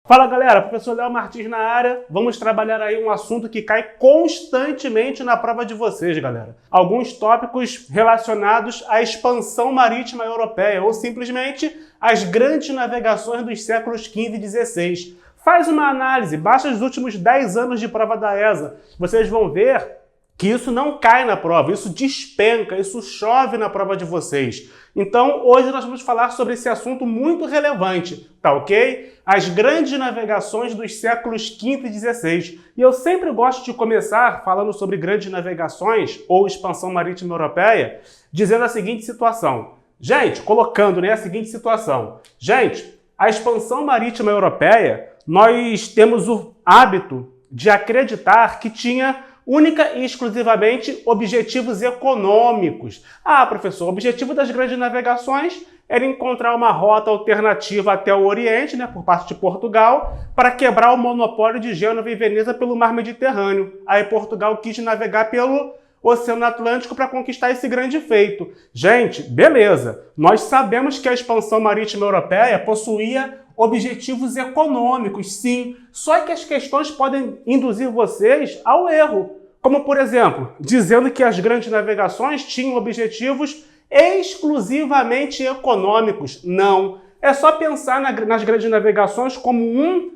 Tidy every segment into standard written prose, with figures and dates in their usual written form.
Fala galera, professor Léo Martins na área. Vamos trabalhar aí um assunto que cai constantemente na prova de vocês, galera. Alguns tópicos relacionados à expansão marítima europeia ou simplesmente as grandes navegações dos séculos XV e XVI. Faz uma análise, basta os últimos 10 anos de prova da ESA. Vocês vão ver que isso não cai na prova, isso despenca, isso chove na prova de vocês. Então, hoje nós vamos falar sobre esse assunto muito relevante, tá ok? As grandes navegações dos séculos XV e XVI. E eu sempre gosto de começar falando sobre grandes navegações ou expansão marítima europeia, dizendo a seguinte situação. Gente, colocando a seguinte situação. Gente, a expansão marítima europeia, nós temos o hábito de acreditar que tinha única e exclusivamente objetivos econômicos. Ah, professor, o objetivo das grandes navegações era encontrar uma rota alternativa até o Oriente, por parte de Portugal, para quebrar o monopólio de Gênova e Veneza pelo mar Mediterrâneo. Aí Portugal quis navegar pelo Oceano Atlântico para conquistar esse grande feito. Gente, beleza. Nós sabemos que a expansão marítima europeia possuía objetivos econômicos, sim. Só que as questões podem induzir vocês ao erro. Como, por exemplo, dizendo que as grandes navegações tinham objetivos exclusivamente econômicos. Não. É só pensar nas grandes navegações como um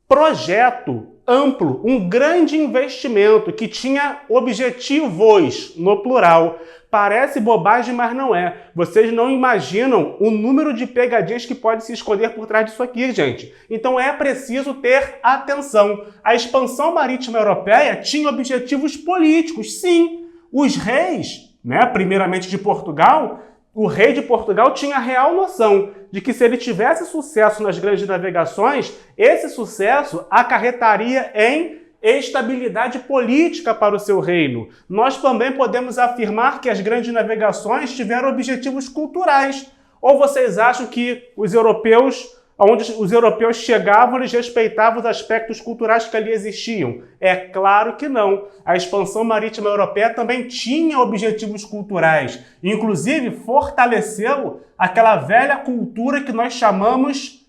projeto amplo, um grande investimento que tinha objetivos, no plural. Parece bobagem, mas não é. Vocês não imaginam o número de pegadinhas que pode se esconder por trás disso aqui, gente. Então é preciso ter atenção. A expansão marítima europeia tinha objetivos políticos, sim. Os reis, primeiramente de Portugal, o rei de Portugal tinha a real noção de que se ele tivesse sucesso nas grandes navegações, esse sucesso acarretaria em estabilidade política para o seu reino. Nós também podemos afirmar que as grandes navegações tiveram objetivos culturais. Ou vocês acham que os europeus, onde os europeus chegavam, eles respeitavam os aspectos culturais que ali existiam? É claro que não. A expansão marítima europeia também tinha objetivos culturais. Inclusive, fortaleceu aquela velha cultura que nós chamamos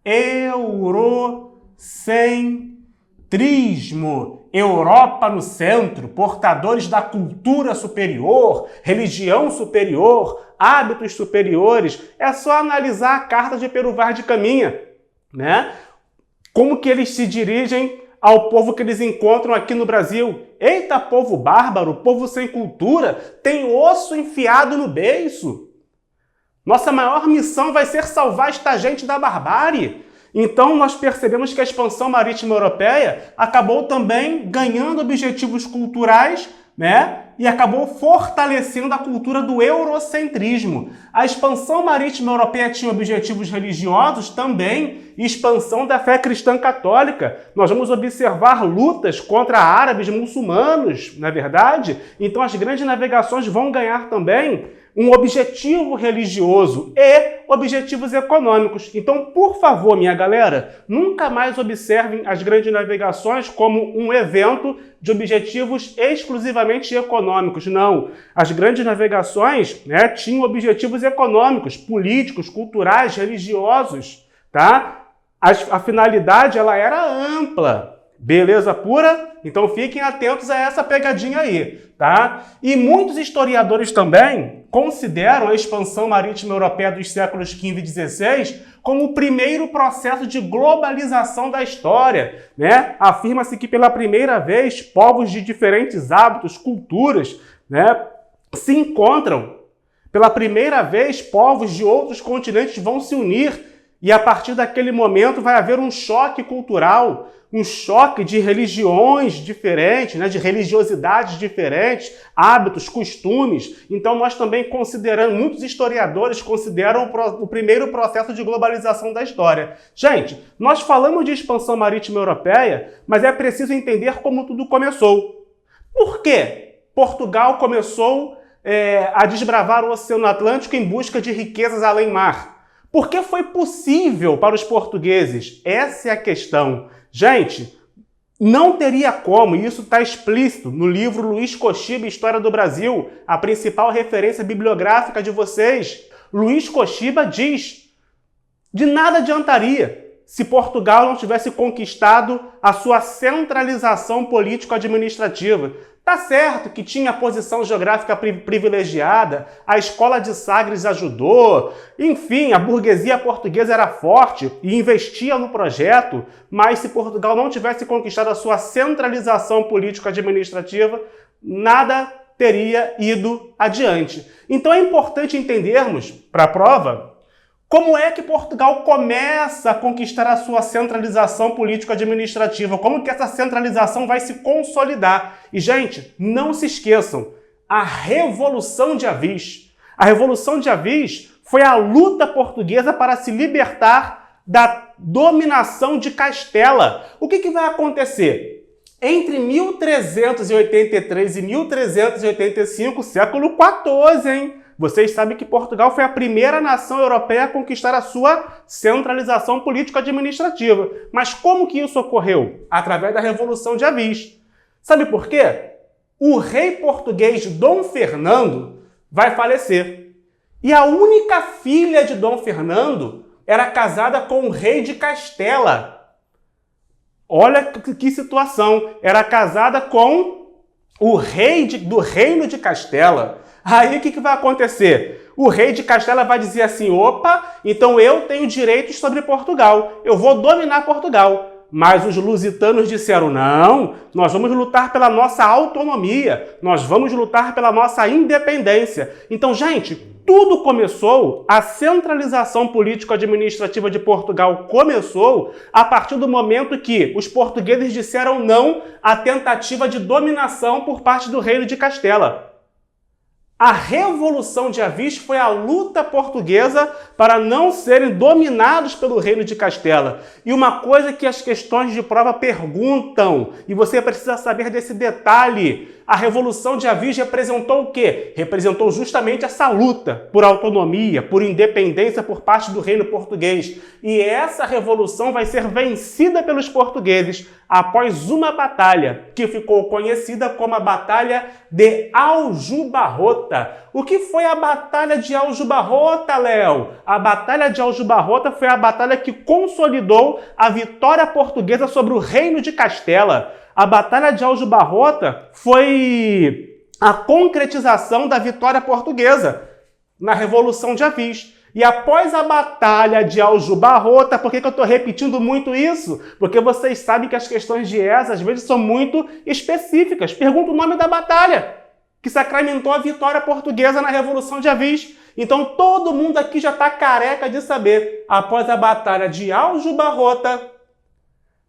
eurocentrismo. Europa no centro, portadores da cultura superior, religião superior, hábitos superiores. É só analisar a carta de Pero Vaz de Caminha, Como que eles se dirigem ao povo que eles encontram aqui no Brasil. Eita, povo bárbaro, povo sem cultura, tem osso enfiado no beiço. Nossa maior missão vai ser salvar esta gente da barbárie. Então, nós percebemos que a expansão marítima europeia acabou também ganhando objetivos culturais, e acabou fortalecendo a cultura do eurocentrismo. A expansão marítima europeia tinha objetivos religiosos também, e expansão da fé cristã católica. Nós vamos observar lutas contra árabes muçulmanos, não é verdade? Então, as grandes navegações vão ganhar também um objetivo religioso e objetivos econômicos. Então, por favor, minha galera, nunca mais observem as grandes navegações como um evento de objetivos exclusivamente econômicos. Não. As grandes navegações tinham objetivos econômicos, políticos, culturais, religiosos. A finalidade ela era ampla. Beleza pura? Então fiquem atentos a essa pegadinha aí, E muitos historiadores também consideram a expansão marítima europeia dos séculos XV e XVI como o primeiro processo de globalização da história, Afirma-se que pela primeira vez povos de diferentes hábitos, culturas, se encontram. Pela primeira vez povos de outros continentes vão se unir. E a partir daquele momento vai haver um choque cultural, um choque de religiões diferentes, de religiosidades diferentes, hábitos, costumes. Então nós também consideramos, muitos historiadores consideram o primeiro processo de globalização da história. Gente, nós falamos de expansão marítima europeia, mas é preciso entender como tudo começou. Por quê? Portugal começou a desbravar o Oceano Atlântico em busca de riquezas além mar. Por que foi possível para os portugueses? Essa é a questão. Gente, não teria como, e isso está explícito no livro Luiz Kochiba, História do Brasil, a principal referência bibliográfica de vocês. Luiz Kochiba diz: de nada adiantaria se Portugal não tivesse conquistado a sua centralização político-administrativa. Tá certo que tinha posição geográfica privilegiada, a escola de Sagres ajudou, enfim, a burguesia portuguesa era forte e investia no projeto, mas se Portugal não tivesse conquistado a sua centralização político-administrativa, nada teria ido adiante. Então é importante entendermos, para a prova, como é que Portugal começa a conquistar a sua centralização político-administrativa? Como que essa centralização vai se consolidar? E, gente, não se esqueçam, a Revolução de Avis. A Revolução de Avis foi a luta portuguesa para se libertar da dominação de Castela. O que vai acontecer? Entre 1383 e 1385, século XIV, hein? Vocês sabem que Portugal foi a primeira nação europeia a conquistar a sua centralização político-administrativa. Mas como que isso ocorreu? Através da Revolução de Avis. Sabe por quê? O rei português Dom Fernando vai falecer. E a única filha de Dom Fernando era casada com o rei de Castela. Olha que situação. Era casada com o rei do reino de Castela. Aí o que vai acontecer? O rei de Castela vai dizer assim, opa, então eu tenho direitos sobre Portugal, eu vou dominar Portugal. Mas os lusitanos disseram, não, nós vamos lutar pela nossa autonomia, nós vamos lutar pela nossa independência. Então, gente, tudo começou, a centralização político-administrativa de Portugal começou a partir do momento que os portugueses disseram não à tentativa de dominação por parte do reino de Castela. A Revolução de Avis foi a luta portuguesa para não serem dominados pelo reino de Castela. E uma coisa que as questões de prova perguntam, e você precisa saber desse detalhe, a Revolução de Avis representou o quê? Representou justamente essa luta por autonomia, por independência por parte do reino português. E essa revolução vai ser vencida pelos portugueses após uma batalha que ficou conhecida como a Batalha de Aljubarrota. O que foi a Batalha de Aljubarrota, Léo? A Batalha de Aljubarrota foi a batalha que consolidou a vitória portuguesa sobre o reino de Castela. A Batalha de Aljubarrota foi a concretização da vitória portuguesa na Revolução de Avis. E após a Batalha de Aljubarrota, por que eu estou repetindo muito isso? Porque vocês sabem que as questões de ESA às vezes são muito específicas. Pergunta o nome da batalha que sacramentou a vitória portuguesa na Revolução de Avis. Então todo mundo aqui já está careca de saber. Após a Batalha de Aljubarrota,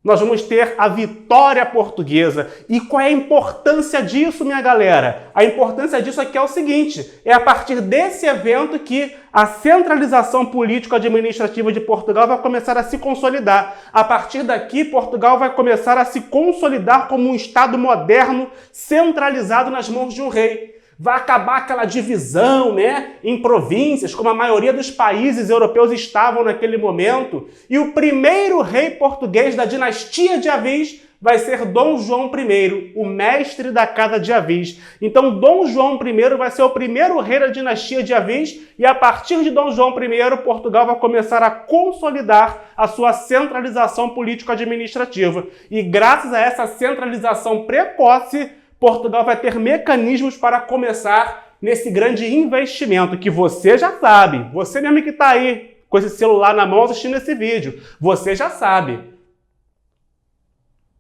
nós vamos ter a vitória portuguesa. E qual é a importância disso, minha galera? A importância disso aqui é o seguinte, é a partir desse evento que a centralização político-administrativa de Portugal vai começar a se consolidar. A partir daqui, Portugal vai começar a se consolidar como um Estado moderno, centralizado nas mãos de um rei. Vai acabar aquela divisão, né, em províncias, como a maioria dos países europeus estavam naquele momento. E o primeiro rei português da dinastia de Avis vai ser Dom João I, o mestre da Casa de Avis. Então, Dom João I vai ser o primeiro rei da dinastia de Avis e a partir de Dom João I, Portugal vai começar a consolidar a sua centralização político-administrativa. E graças a essa centralização precoce, Portugal vai ter mecanismos para começar nesse grande investimento que você já sabe. Você mesmo que está aí com esse celular na mão assistindo esse vídeo, você já sabe.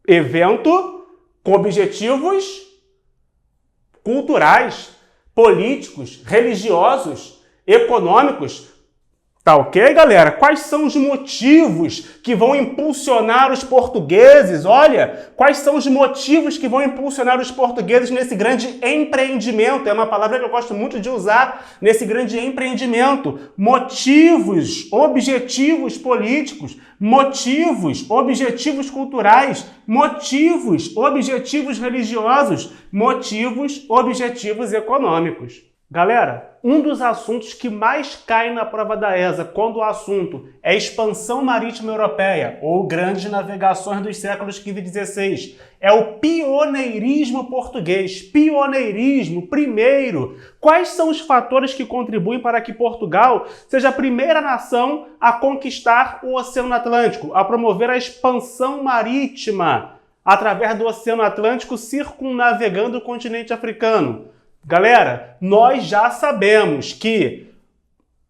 Evento com objetivos culturais, políticos, religiosos, econômicos. Tá ok, galera? Quais são os motivos que vão impulsionar os portugueses? Olha, quais são os motivos que vão impulsionar os portugueses nesse grande empreendimento? É uma palavra que eu gosto muito de usar nesse grande empreendimento. Motivos, objetivos políticos, motivos, objetivos culturais, motivos, objetivos religiosos, motivos, objetivos econômicos. Galera, um dos assuntos que mais cai na prova da ESA, quando o assunto é expansão marítima europeia ou grandes navegações dos séculos XV e XVI, é o pioneirismo português. Pioneirismo, primeiro. Quais são os fatores que contribuem para que Portugal seja a primeira nação a conquistar o Oceano Atlântico, a promover a expansão marítima através do Oceano Atlântico, circunnavegando o continente africano? Galera, nós já sabemos que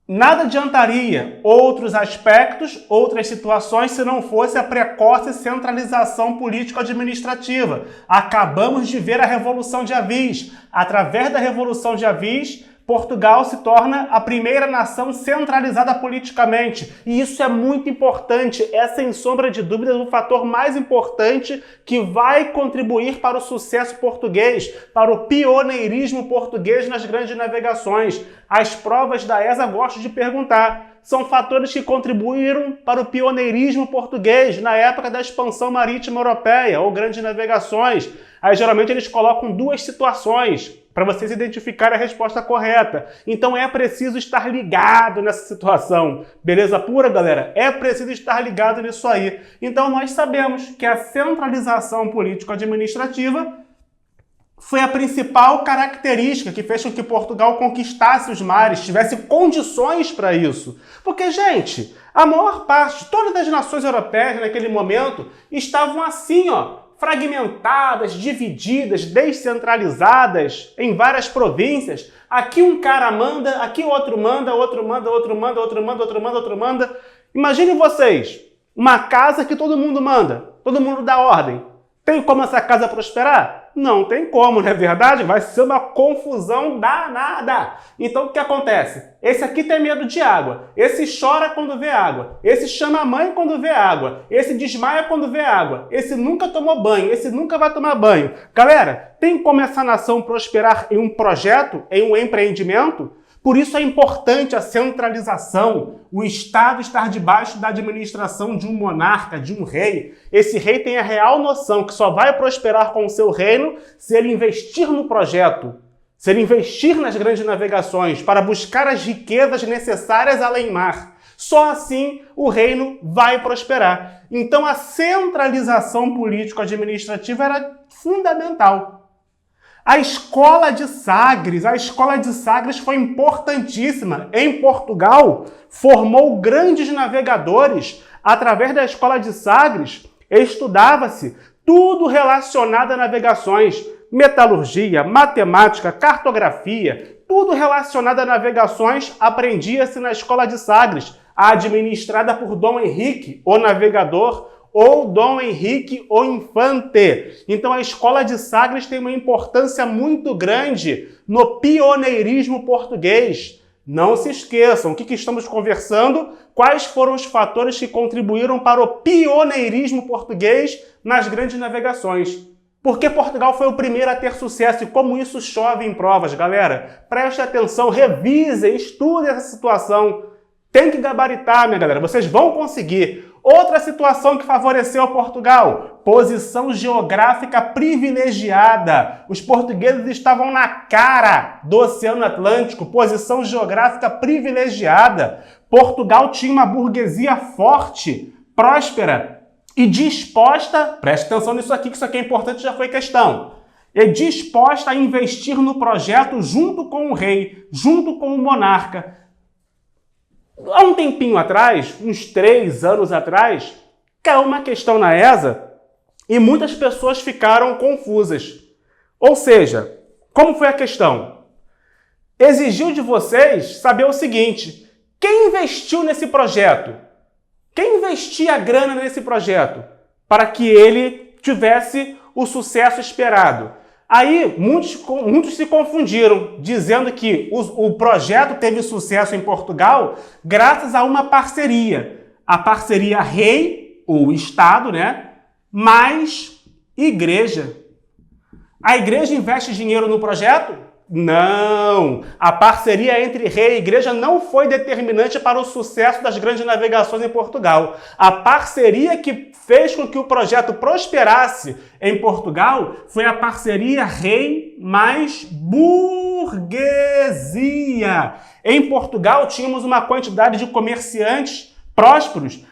nada adiantaria outros aspectos, outras situações, se não fosse a precoce centralização político-administrativa. Acabamos de ver a Revolução de Avis. Através da Revolução de Avis, Portugal se torna a primeira nação centralizada politicamente. E isso é muito importante. É, sem sombra de dúvidas, o fator mais importante que vai contribuir para o sucesso português, para o pioneirismo português nas grandes navegações. As provas da ESA gostam de perguntar. São fatores que contribuíram para o pioneirismo português na época da expansão marítima europeia ou grandes navegações. Aí, geralmente, eles colocam duas situações para vocês identificarem a resposta correta. Então é preciso estar ligado nessa situação. Beleza pura, galera? É preciso estar ligado nisso aí. Então nós sabemos que a centralização político-administrativa foi a principal característica que fez com que Portugal conquistasse os mares, tivesse condições para isso. Porque, gente, a maior parte, todas as nações europeias naquele momento estavam assim, ó, fragmentadas, divididas, descentralizadas em várias províncias. Aqui um cara manda, aqui outro manda, outro manda, outro manda, outro manda, outro manda, outro manda. Imaginem vocês, uma casa que todo mundo manda, todo mundo dá ordem. Tem como essa casa prosperar? Não tem como, não é verdade? Vai ser uma confusão danada. Então o que acontece? Esse aqui tem medo de água, esse chora quando vê água, esse chama a mãe quando vê água, esse desmaia quando vê água, esse nunca tomou banho, esse nunca vai tomar banho. Galera, tem como essa nação prosperar em um projeto, em um empreendimento? Por isso é importante a centralização, o Estado estar debaixo da administração de um monarca, de um rei. Esse rei tem a real noção que só vai prosperar com o seu reino se ele investir no projeto, se ele investir nas grandes navegações para buscar as riquezas necessárias além mar. Só assim o reino vai prosperar. Então a centralização político-administrativa era fundamental. A escola de Sagres foi importantíssima. Em Portugal, formou grandes navegadores. Através da escola de Sagres, estudava-se tudo relacionado a navegações, metalurgia, matemática, cartografia, tudo relacionado a navegações aprendia-se na escola de Sagres, administrada por Dom Henrique, o navegador, ou Dom Henrique o Infante. Então a escola de Sagres tem uma importância muito grande no pioneirismo português. Não se esqueçam, o que estamos conversando? Quais foram os fatores que contribuíram para o pioneirismo português nas grandes navegações? Porque Portugal foi o primeiro a ter sucesso e como isso chove em provas, galera. Preste atenção, revisem, estudem essa situação. Tem que gabaritar, minha galera, vocês vão conseguir. Outra situação que favoreceu Portugal, posição geográfica privilegiada. Os portugueses estavam na cara do Oceano Atlântico, posição geográfica privilegiada. Portugal tinha uma burguesia forte, próspera e disposta, preste atenção nisso aqui, que isso aqui é importante, já foi questão, é disposta a investir no projeto junto com o rei, junto com o monarca. Há um tempinho atrás, uns 3 anos atrás, caiu uma questão na ESA e muitas pessoas ficaram confusas. Ou seja, como foi a questão? Exigiu de vocês saber o seguinte: quem investiu nesse projeto? Quem investia a grana nesse projeto para que ele tivesse o sucesso esperado? Aí, muitos se confundiram, dizendo que o projeto teve sucesso em Portugal graças a uma parceria. A parceria rei, ou Estado, né? Mais igreja. A igreja investe dinheiro no projeto? Não! A parceria entre rei e igreja não foi determinante para o sucesso das grandes navegações em Portugal. A parceria que fez com que o projeto prosperasse em Portugal foi a parceria rei mais burguesia. Em Portugal tínhamos uma quantidade de comerciantes prósperos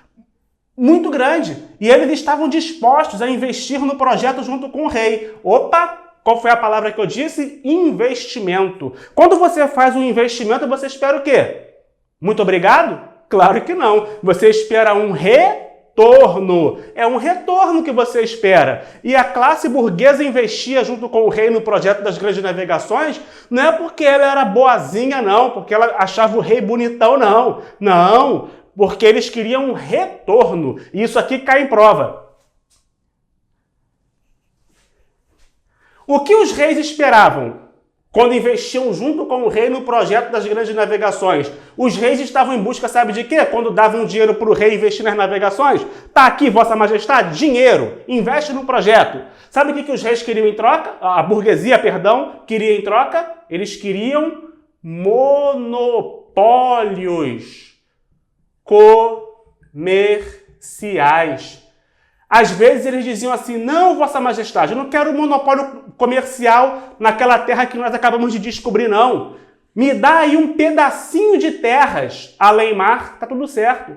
muito grande e eles estavam dispostos a investir no projeto junto com o rei. Opa! Qual foi a palavra que eu disse? Investimento. Quando você faz um investimento, você espera o quê? Muito obrigado? Claro que não. Você espera um retorno. É um retorno que você espera. E a classe burguesa investia junto com o rei no projeto das grandes navegações, não é porque ela era boazinha, não, porque ela achava o rei bonitão, não. Não, porque eles queriam um retorno. E isso aqui cai em prova. O que os reis esperavam quando investiam junto com o rei no projeto das grandes navegações? Os reis estavam em busca, sabe de quê? Quando davam dinheiro para o rei investir nas navegações? Tá aqui, Vossa Majestade, dinheiro, investe no projeto. Sabe o que os reis queriam em troca? A burguesia, perdão, queria em troca? Eles queriam monopólios comerciais. Às vezes eles diziam assim, não, Vossa Majestade, eu não quero um monopólio comercial naquela terra que nós acabamos de descobrir, não. Me dá aí um pedacinho de terras além-mar, tá tudo certo.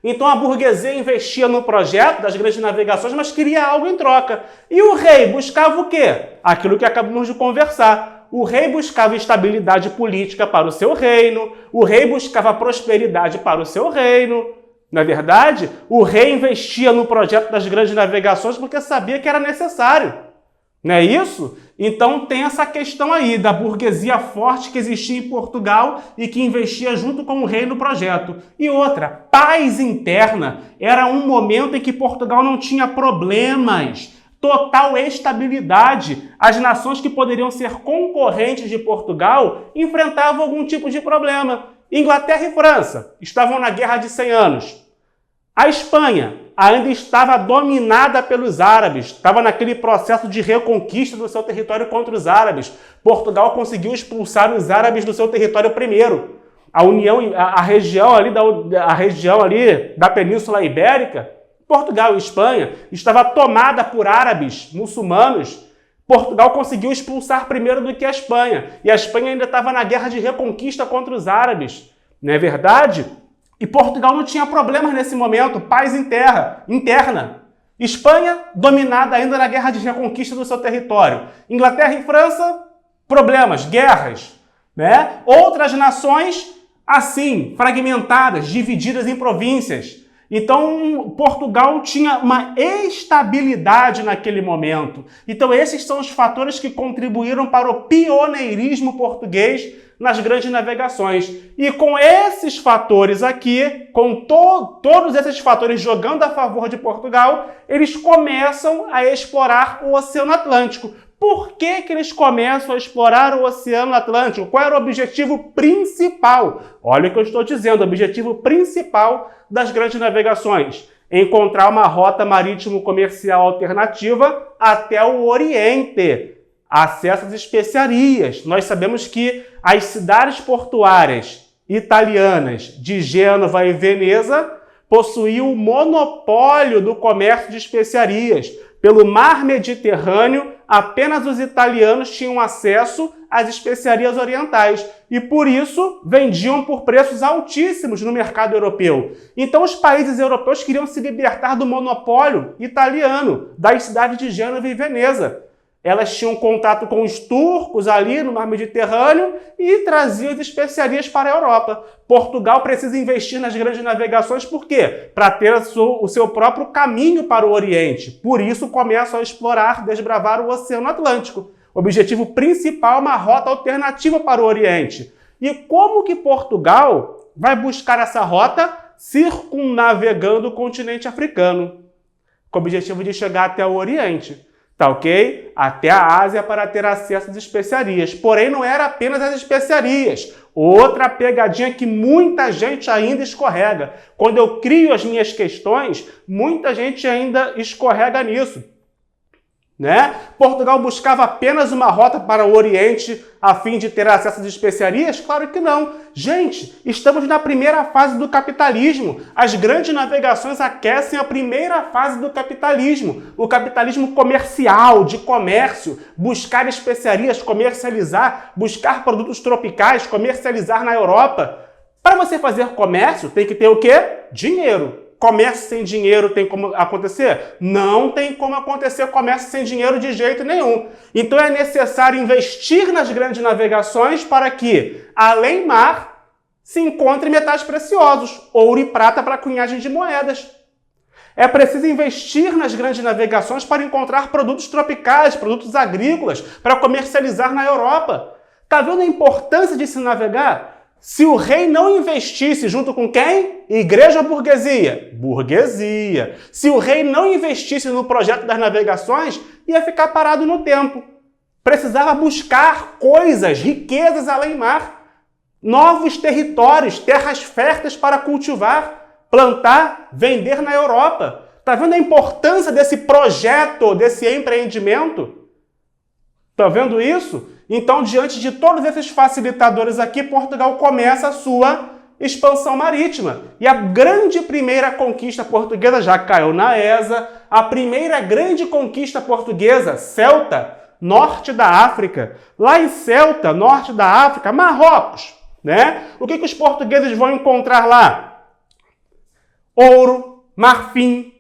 Então a burguesia investia no projeto das grandes navegações, mas queria algo em troca. E o rei buscava o quê? Aquilo que acabamos de conversar. O rei buscava estabilidade política para o seu reino, o rei buscava prosperidade para o seu reino. Na verdade, o rei investia no projeto das grandes navegações porque sabia que era necessário. Não é isso? Então tem essa questão aí da burguesia forte que existia em Portugal e que investia junto com o rei no projeto. E outra, paz interna. Era um momento em que Portugal não tinha problemas. Total estabilidade. As nações que poderiam ser concorrentes de Portugal enfrentavam algum tipo de problema. Inglaterra e França estavam na Guerra de 100 anos. A Espanha ainda estava dominada pelos árabes, estava naquele processo de reconquista do seu território contra os árabes. Portugal conseguiu expulsar os árabes do seu território primeiro. A região ali da Península Ibérica, Portugal e Espanha, estava tomada por árabes muçulmanos. Portugal conseguiu expulsar primeiro do que a Espanha. E a Espanha ainda estava na guerra de reconquista contra os árabes. Não é verdade? E Portugal não tinha problemas nesse momento, paz interna. Espanha, dominada ainda na guerra de reconquista do seu território. Inglaterra e França, problemas, guerras. Né? Outras nações, assim, fragmentadas, divididas em províncias. Então, Portugal tinha uma estabilidade naquele momento. Então, esses são os fatores que contribuíram para o pioneirismo português nas grandes navegações. E com esses fatores aqui, com todos esses fatores jogando a favor de Portugal, eles começam a explorar o Oceano Atlântico. Por que eles começam a explorar o Oceano Atlântico? Qual era o objetivo principal? Olha o que eu estou dizendo, o objetivo principal das grandes navegações: encontrar uma rota marítimo-comercial alternativa até o Oriente, acesso às especiarias. Nós sabemos que as cidades portuárias italianas de Gênova e Veneza possuíam o monopólio do comércio de especiarias. Pelo mar Mediterrâneo, apenas os italianos tinham acesso às especiarias orientais e, por isso, vendiam por preços altíssimos no mercado europeu. Então, os países europeus queriam se libertar do monopólio italiano, das cidades de Gênova e Veneza. Elas tinham contato com os turcos ali no mar Mediterrâneo e traziam as especiarias para a Europa. Portugal precisa investir nas grandes navegações, por quê? Para ter o seu próprio caminho para o Oriente. Por isso começam a explorar, desbravar o Oceano Atlântico. O objetivo principal é uma rota alternativa para o Oriente. E como que Portugal vai buscar essa rota? Circunnavegando o continente africano, com o objetivo de chegar até o Oriente. Tá ok? Até a Ásia para ter acesso às especiarias. Porém, não era apenas as especiarias. Outra pegadinha que muita gente ainda escorrega. Quando eu crio as minhas questões, muita gente ainda escorrega nisso. né? Portugal buscava apenas uma rota para o Oriente a fim de ter acesso às especiarias? Claro que não. Gente, estamos na primeira fase do capitalismo. As grandes navegações aquecem a primeira fase do capitalismo. O capitalismo comercial, de comércio, buscar especiarias, comercializar, buscar produtos tropicais, comercializar na Europa. Para você fazer comércio, tem que ter o quê? Dinheiro. Comércio sem dinheiro tem como acontecer? Não tem como acontecer comércio sem dinheiro de jeito nenhum. Então é necessário investir nas grandes navegações para que, além mar, se encontrem metais preciosos, ouro e prata para a cunhagem de moedas. É preciso investir nas grandes navegações para encontrar produtos tropicais, produtos agrícolas, para comercializar na Europa. Está vendo a importância de se navegar? Se o rei não investisse junto com quem? Igreja ou burguesia? Burguesia. Se o rei não investisse no projeto das navegações, ia ficar parado no tempo. Precisava buscar coisas, riquezas além mar, novos territórios, terras férteis para cultivar, plantar, vender na Europa. Está vendo a importância desse projeto, desse empreendimento? Está vendo isso? Então, diante de todos esses facilitadores aqui, Portugal começa a sua expansão marítima. E a grande primeira conquista portuguesa já caiu na ESA. A primeira grande conquista portuguesa, Ceuta, norte da África. Lá em Ceuta, norte da África, Marrocos, né? O que os portugueses vão encontrar lá? Ouro, marfim,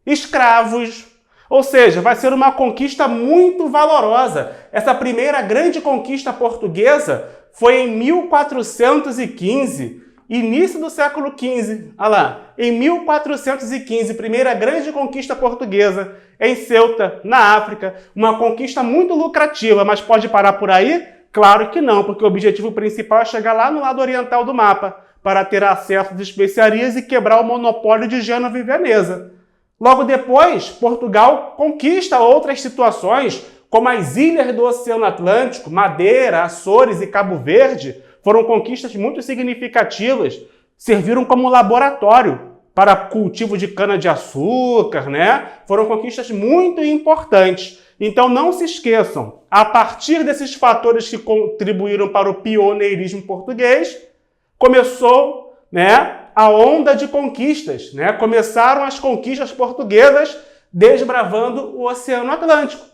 escravos. Ou seja, vai ser uma conquista muito valorosa. Essa primeira grande conquista portuguesa foi em 1415, início do século XV. Olha lá, em 1415, primeira grande conquista portuguesa em Ceuta, na África. Uma conquista muito lucrativa, mas pode parar por aí? Claro que não, porque o objetivo principal é chegar lá no lado oriental do mapa, para ter acesso às especiarias e quebrar o monopólio de Gênova e Veneza. Logo depois, Portugal conquista outras situações, como as ilhas do Oceano Atlântico, Madeira, Açores e Cabo Verde, foram conquistas muito significativas, serviram como laboratório para cultivo de cana-de-açúcar, né? Foram conquistas muito importantes. Então não se esqueçam, a partir desses fatores que contribuíram para o pioneirismo português, começou, né, a onda de conquistas, né? Começaram as conquistas portuguesas desbravando o Oceano Atlântico.